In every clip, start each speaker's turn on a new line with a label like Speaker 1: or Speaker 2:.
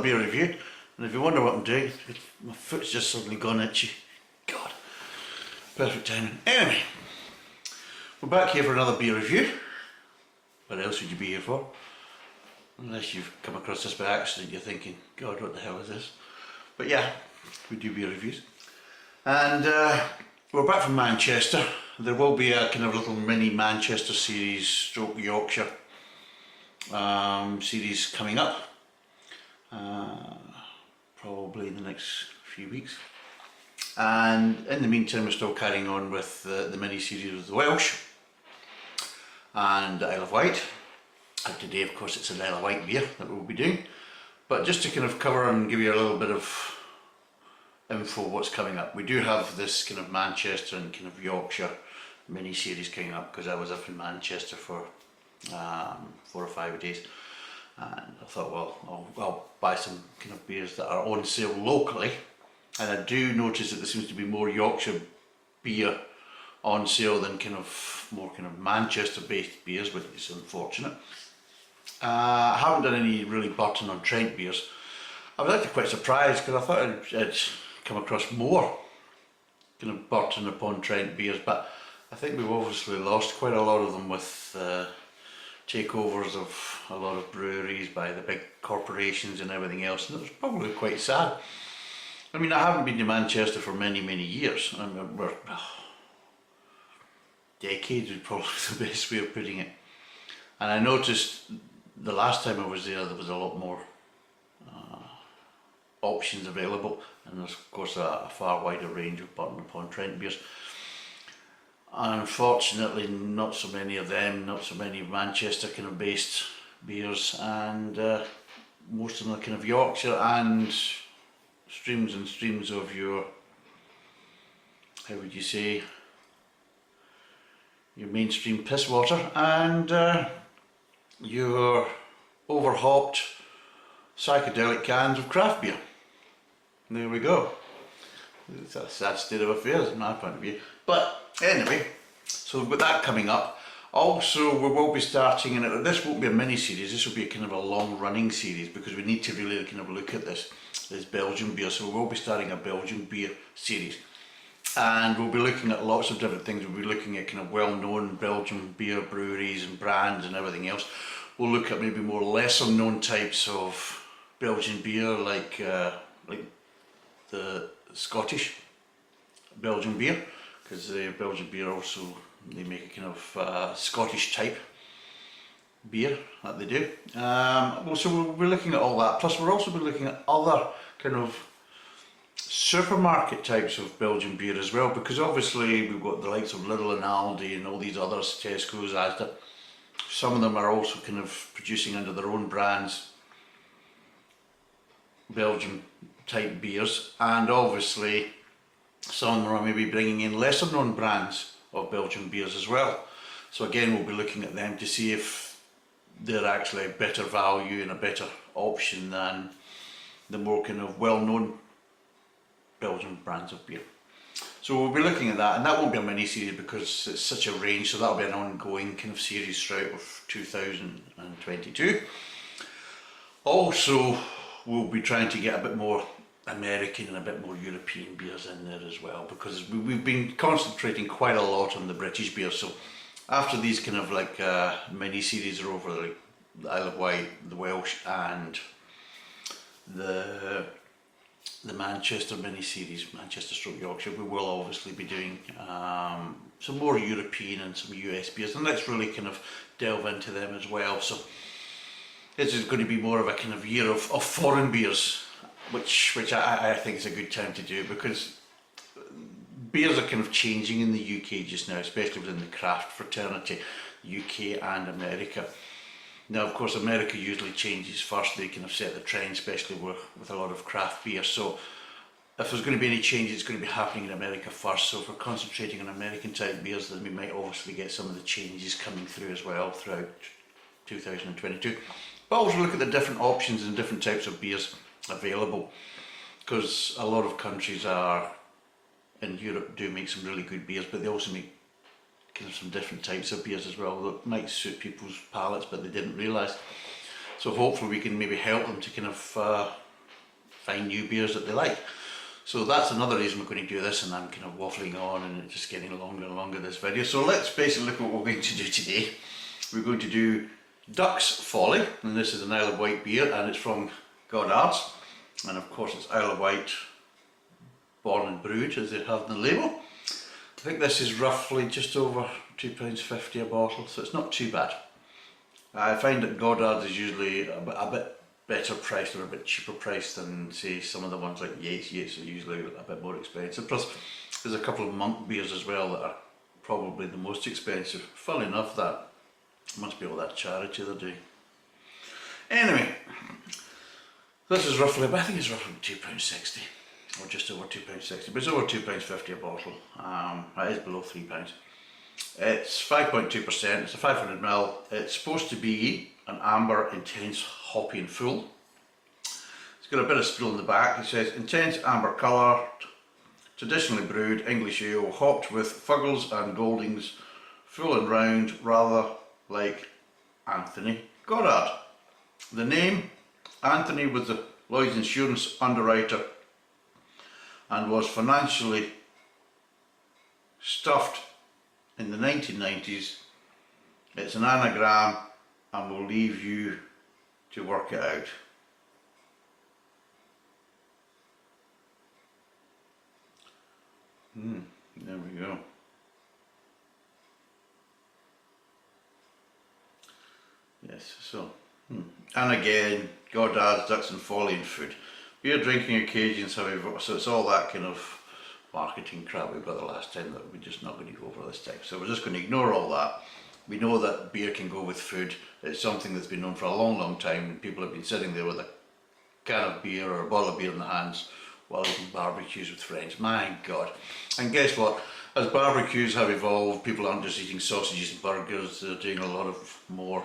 Speaker 1: beer review, and if you wonder what I'm doing, my foot's just suddenly gone itchy. God, perfect timing. Anyway, we're back here for another beer review. What else would you be here for? Unless you've come across this by accident, you're thinking, God, what the hell is this? But yeah, we do beer reviews. And we're back from Manchester. There will be a kind of little mini Manchester series, stroke Yorkshire series coming up. Probably in the next few weeks. And in the meantime, we're still carrying on with the mini series with the Welsh and the Isle of Wight. And today, of course, it's an Isle of Wight beer that we'll be doing. But just to kind of cover and give you a little bit of info what's coming up. We do have this kind of Manchester and kind of Yorkshire mini series coming up because I was up in Manchester for 4 or 5 days. And I thought, well, I'll buy some kind of beers that are on sale locally. And I do notice that there seems to be more Yorkshire beer on sale than more kind of Manchester based beers, which is unfortunate. I haven't done any really Burton on Trent beers. I was actually quite surprised because I thought I'd come across more kind of Burton upon Trent beers, but I think we've obviously lost quite a lot of them with takeovers of a lot of breweries by the big corporations and everything else, and it was probably quite sad. I mean, I haven't been to Manchester for many years. I mean, decades is probably the best way of putting it. And I noticed the last time I was there was a lot more options available, and there's of course a far wider range of Burton upon Trent beers. Unfortunately, not so many of them, not so many Manchester kind of based beers, and most of them are kind of Yorkshire and streams and streams of your, how would you say, your mainstream piss water and your overhopped psychedelic cans of craft beer. There we go. It's a sad state of affairs from my point of view. But anyway, so we've got that coming up. Also, we will be starting, and this won't be a mini series, this will be a kind of a long running series because we need to really kind of look at this Belgian beer. So we will be starting a Belgian beer series. And we'll be looking at lots of different things. We'll be looking at kind of well-known Belgian beer breweries and brands and everything else. We'll look at maybe more lesser known types of Belgian beer like the Scottish Belgian beer, because the Belgian beer also, they make a kind of Scottish type beer that they do. So we'll be looking at all that, plus we'll also be looking at other kind of supermarket types of Belgian beer as well, because obviously we've got the likes of Lidl and Aldi and all these others, Tesco's, Asda. Some of them are also kind of producing under their own brands Belgian type beers, and obviously some of them are maybe bringing in lesser known brands of Belgian beers as well. So again, we'll be looking at them to see if they're actually a better value and a better option than the more kind of well-known Belgian brands of beer. So we'll be looking at that, and that won't be a mini series because it's such a range, so that'll be an ongoing kind of series throughout of 2022. Also, we'll be trying to get a bit more American and a bit more European beers in there as well, because we've been concentrating quite a lot on the British beer. So after these kind of like mini series are over, like the Isle of Wight, the Welsh and the Manchester mini series, Manchester stroke Yorkshire, we will obviously be doing some more European and some US beers, and let's really kind of delve into them as well. So this is going to be more of a kind of year of foreign beers, which I think is a good time to do, because beers are kind of changing in the UK just now, especially within the craft fraternity, UK and America. Now, of course, America usually changes first. They kind of set the trend, especially with a lot of craft beer. So if there's going to be any change, it's going to be happening in America first. So if we're concentrating on American type beers, then we might obviously get some of the changes coming through as well throughout 2022. But also look at the different options and different types of beers available, because a lot of countries in Europe do make some really good beers, but they also make kind of some different types of beers as well that might suit people's palates, but they didn't realise. So hopefully we can maybe help them to kind of find new beers that they like. So that's another reason we're going to do this, and I'm kind of waffling on and it's just getting longer and longer, this video. So let's basically look at what we're going to do today. We're going to do Duck's Folly, and this is an Isle of Wight beer, and it's from Goddards, and of course it's Isle of Wight born and brewed as they have in the label. I think this is roughly just over £2.50 a bottle, so it's not too bad. I find that Goddards is usually a bit better priced or a bit cheaper priced than, say, some of the ones like Yates. Yates are usually a bit more expensive. Plus there's a couple of monk beers as well that are probably the most expensive. Funnily enough, that must be all that charity they're doing. Anyway, this is roughly, I think it's roughly £2.60 or just over £2.60, but it's over £2.50 a bottle. It is below £3. It's 5.2%, it's a 500ml. It's supposed to be an amber, intense, hoppy and full. It's got a bit of spill in the back. It says intense amber colour, traditionally brewed English ale, hopped with Fuggles and Goldings, full and round, rather like Anthony Goddard. The name, Anthony was the Lloyd's insurance underwriter and was financially stuffed in the 1990s. It's an anagram and we'll leave you to work it out. There we go. Yes, so, and again, Goddards, Ducks and Folly and food. Beer drinking occasions, however, so it's all that kind of marketing crap we've got the last time that we're just not going to go over this time. So we're just going to ignore all that. We know that beer can go with food. It's something that's been known for a long, long time, and people have been sitting there with a can of beer or a bottle of beer in their hands while eating barbecues with friends. My God. And guess what? As barbecues have evolved, people aren't just eating sausages and burgers, they're doing a lot of more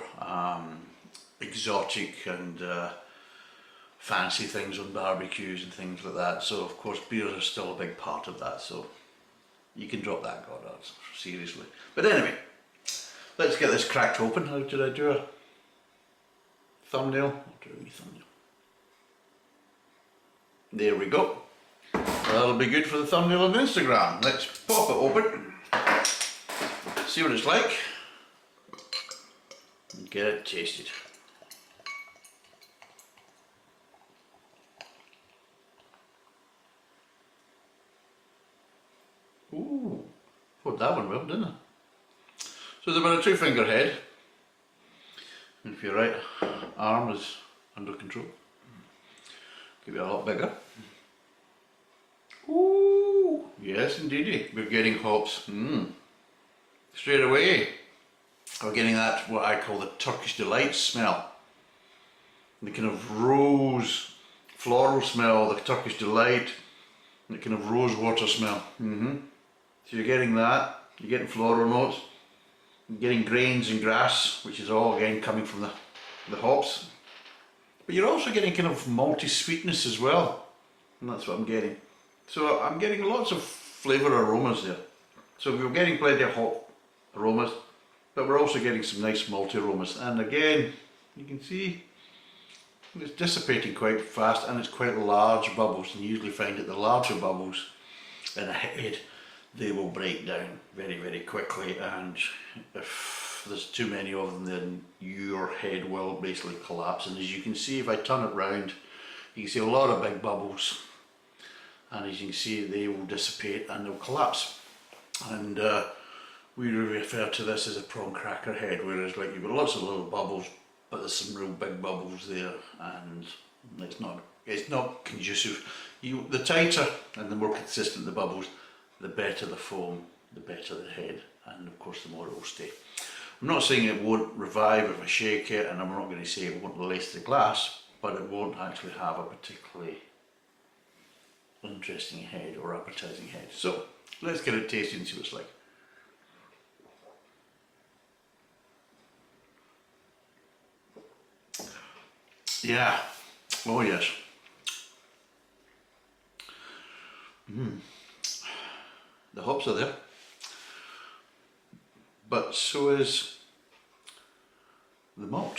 Speaker 1: exotic and fancy things on barbecues and things like that. So of course beers are still a big part of that, so you can drop that, Goddards, seriously. But anyway, let's get this cracked open. How did I do a thumbnail? I'll do a wee thumbnail. There we go. That'll be good for the thumbnail on Instagram. Let's pop it open, see what it's like, and get it tasted. Ooh, put that one well, didn't I? So there's about a 2-finger head. And if your right arm is under control, give it a lot bigger. Ooh, yes indeedy, we're getting hops. Straight away, we're getting that, what I call the Turkish Delight smell. The kind of rose, floral smell, the Turkish Delight, the kind of rose water smell. So you're getting that, you're getting floral notes, you're getting grains and grass, which is all again coming from the hops. But you're also getting kind of malty sweetness as well, and that's what I'm getting. So I'm getting lots of flavour aromas there. So we're getting plenty of hop aromas, but we're also getting some nice malty aromas. And again, you can see it's dissipating quite fast, and it's quite large bubbles, and you usually find that the larger bubbles in a head, they will break down very, very quickly, and if there's too many of them, then your head will basically collapse. And as you can see, if I turn it round, you can see a lot of big bubbles, and as you can see, they will dissipate and they'll collapse. And we refer to this as a prawn cracker head, whereas like you've got lots of little bubbles, but there's some real big bubbles there, and it's not conducive. The tighter and the more consistent the bubbles, the better the foam, the better the head, and of course the more it will stay. I'm not saying it won't revive if I shake it, and I'm not going to say it won't lace the glass, but it won't actually have a particularly interesting head or appetizing head. So let's get it tasted and see what it's like. Yeah, oh yes. The hops are there, but so is the malt.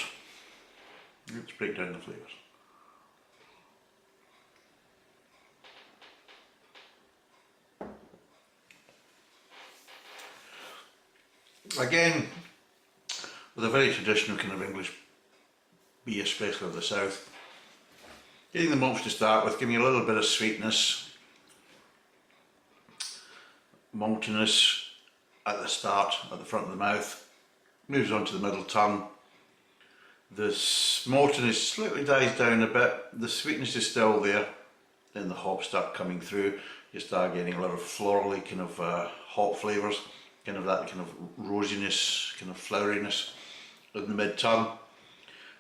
Speaker 1: Let's break down the flavours. Again, with a very traditional kind of English beer, especially of the south. Getting the malts to start with, giving you a little bit of sweetness, maltiness at the start, at the front of the mouth, moves on to the middle tongue. The maltiness slightly dies down a bit, the sweetness is still there, then the hops start coming through, you start getting a lot of florally kind of hop flavours, kind of that kind of rosiness, kind of floweriness in the mid tongue.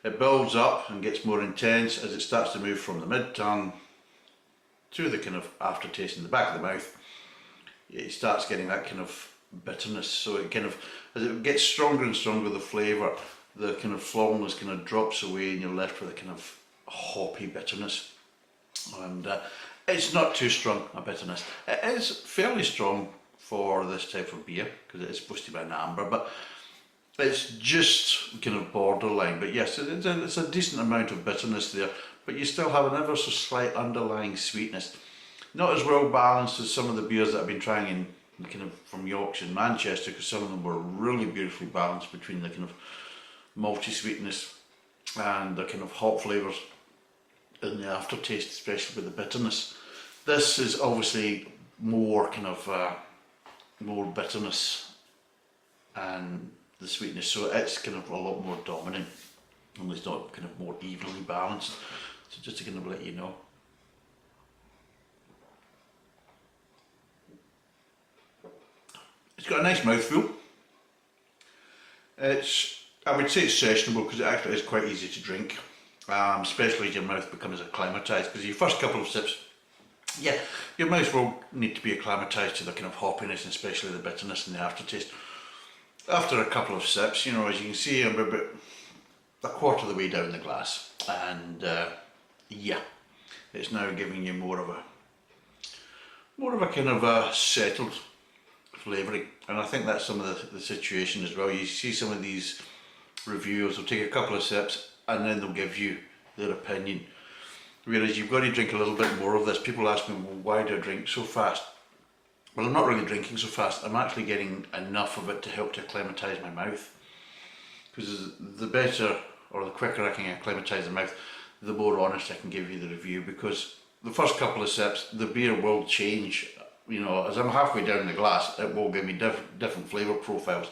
Speaker 1: It builds up and gets more intense as it starts to move from the mid tongue to the kind of aftertaste in the back of the mouth. It starts getting that kind of bitterness, so it kind of, as it gets stronger and stronger, the flavour, the kind of floralness kind of drops away and you're left with a kind of hoppy bitterness. And it's not too strong a bitterness. It is fairly strong for this type of beer because it is supposed to be an amber, but it's just kind of borderline. But yes, it's a decent amount of bitterness there, but you still have an ever so slight underlying sweetness. Not as well balanced as some of the beers that I've been trying in kind of from Yorkshire and Manchester, because some of them were really beautifully balanced between the kind of malty sweetness and the kind of hop flavours in the aftertaste, especially with the bitterness. This is obviously more kind of more bitterness and the sweetness, so it's kind of a lot more dominant and it's not kind of more evenly balanced. So just to kind of let you know. It's got a nice mouthfeel. I would say it's sessionable because it actually is quite easy to drink, especially as your mouth becomes acclimatised, because your first couple of sips, yeah, your mouth will need to be acclimatised to the kind of hoppiness and especially the bitterness and the aftertaste. After a couple of sips, you know, as you can see, I'm about a quarter of the way down the glass, and yeah, it's now giving you more of a kind of a settled flavouring, and I think that's some of the situation as well. You see some of these reviewers will take a couple of sips and then they'll give you their opinion, whereas you've got to drink a little bit more of this. People ask me, well, why do I drink so fast? Well, I'm not really drinking so fast, I'm actually getting enough of it to help to acclimatise my mouth, because the better or the quicker I can acclimatise the mouth, the more honest I can give you the review, because the first couple of sips the beer will change. You know, as I'm halfway down the glass, it will give me different flavour profiles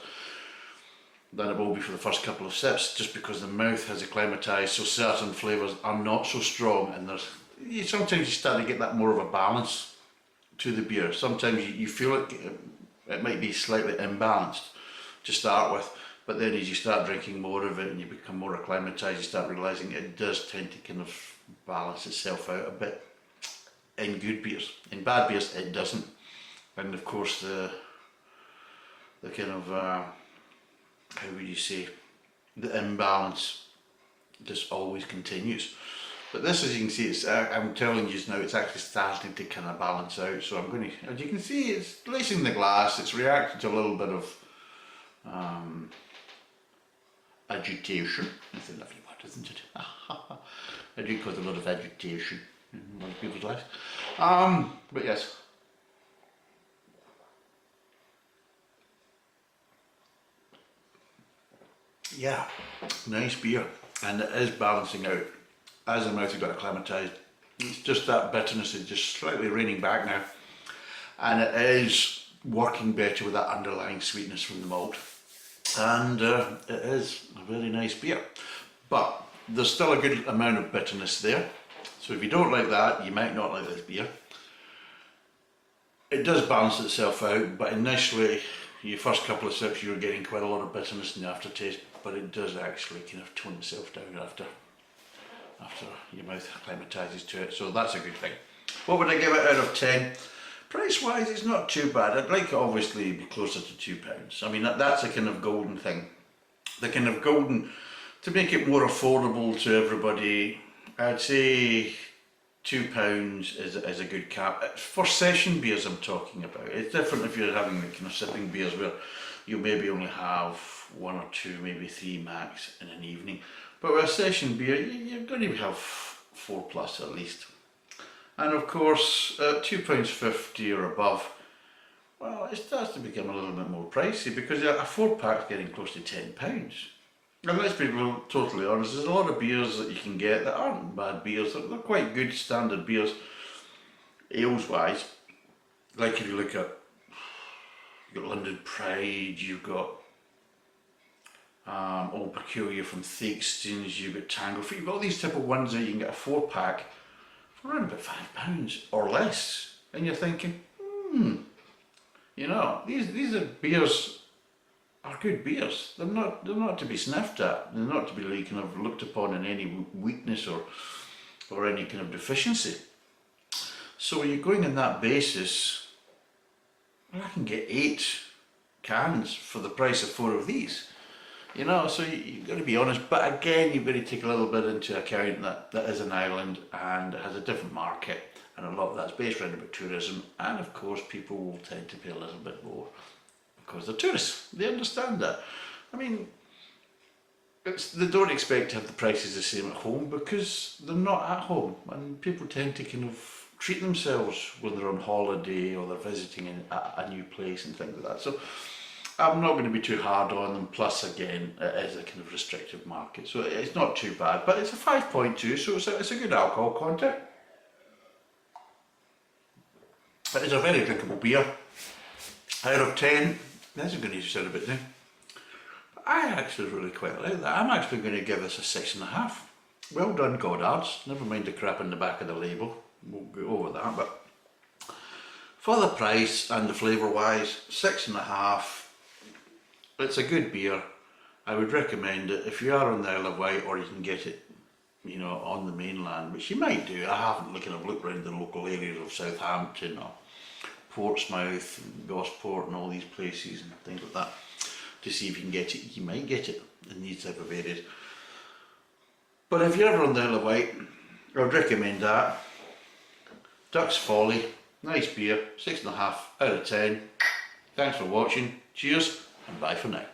Speaker 1: than it will be for the first couple of sips, just because the mouth has acclimatised, so certain flavours are not so strong, and sometimes you start to get that more of a balance to the beer. Sometimes you feel it might be slightly imbalanced to start with, but then as you start drinking more of it and you become more acclimatised, you start realising it does tend to kind of balance itself out a bit. In good beers. In bad beers it doesn't, and of course the kind of how would you say, the imbalance just always continues. But this, as you can see, I'm telling you now, it's actually starting to kind of balance out. So I'm going to, as you can see, it's lacing the glass, it's reacting to a little bit of agitation. That's a lovely word, isn't it? I do cause a lot of agitation in most people's lives. But yes. Yeah, nice beer, and it is balancing out as the mouth has got acclimatised. It's just that bitterness is just slightly reining back now, and it is working better with that underlying sweetness from the malt, and it is a very nice beer. But there's still a good amount of bitterness there, so if you don't like that, you might not like this beer. It does balance itself out, but initially, your first couple of sips, you're getting quite a lot of bitterness in the aftertaste, but it does actually kind of tone itself down after your mouth acclimatises to it, so that's a good thing. What would I give it out of 10? Price wise, it's not too bad. I'd like it obviously be closer to £2. I mean, that's a kind of golden thing. The kind of golden, to make it more affordable to everybody, I'd say £2 is a good cap. For session beers I'm talking about. It's different if you're having the kind of sipping beers where you maybe only have 1 or 2, maybe 3 max in an evening. But with a session beer, you're going to have 4 plus at least. And of course, at £2.50 or above, well, it starts to become a little bit more pricey because a 4-pack's getting close to £10. And let's be totally honest, there's a lot of beers that you can get that aren't bad beers, they're quite good standard beers, ales wise. Like if you look at, you've got London Pride, you've got Old Peculiar from Theakston's, you've got Tango, you've got all these type of ones that you can get a 4-pack for around about £5 or less. And you're thinking, you know, these are beers, are good beers. They're not to be sniffed at. They're not to be like, kind of looked upon in any weakness or any kind of deficiency. So when you're going on that basis, well, I can get 8 cans for the price of 4 of these. You know, so you've got to be honest. But again, you've got to take a little bit into account that is an island and it has a different market, and a lot of that's based around about tourism, and of course people will tend to pay a little bit more because they're tourists. They understand that. I mean, they don't expect to have the prices the same at home because they're not at home, and people tend to kind of treat themselves when they're on holiday or they're visiting a new place and things like that. So I'm not going to be too hard on them. Plus, again, it is a kind of restrictive market, so it's not too bad. But it's a 5.2, so it's a good alcohol content. It is a very drinkable beer. Out of 10, that's a good use of a bit now. But I actually really quite like that. I'm actually going to give this a 6.5. Well done, Goddards. Never mind the crap in the back of the label. We'll go over that, but for the price and the flavour wise, 6.5. It's a good beer. I would recommend it if you are on the Isle of Wight, or you can get it, you know, on the mainland, which you might do. I haven't looked around the local areas of Southampton or Portsmouth and Gosport and all these places and things like that to see if you can get it. You might get it in these type of areas. But if you're ever on the Isle of Wight, I would recommend that. Duck's Folly, nice beer, 6.5 out of 10. Thanks for watching, cheers and bye for now.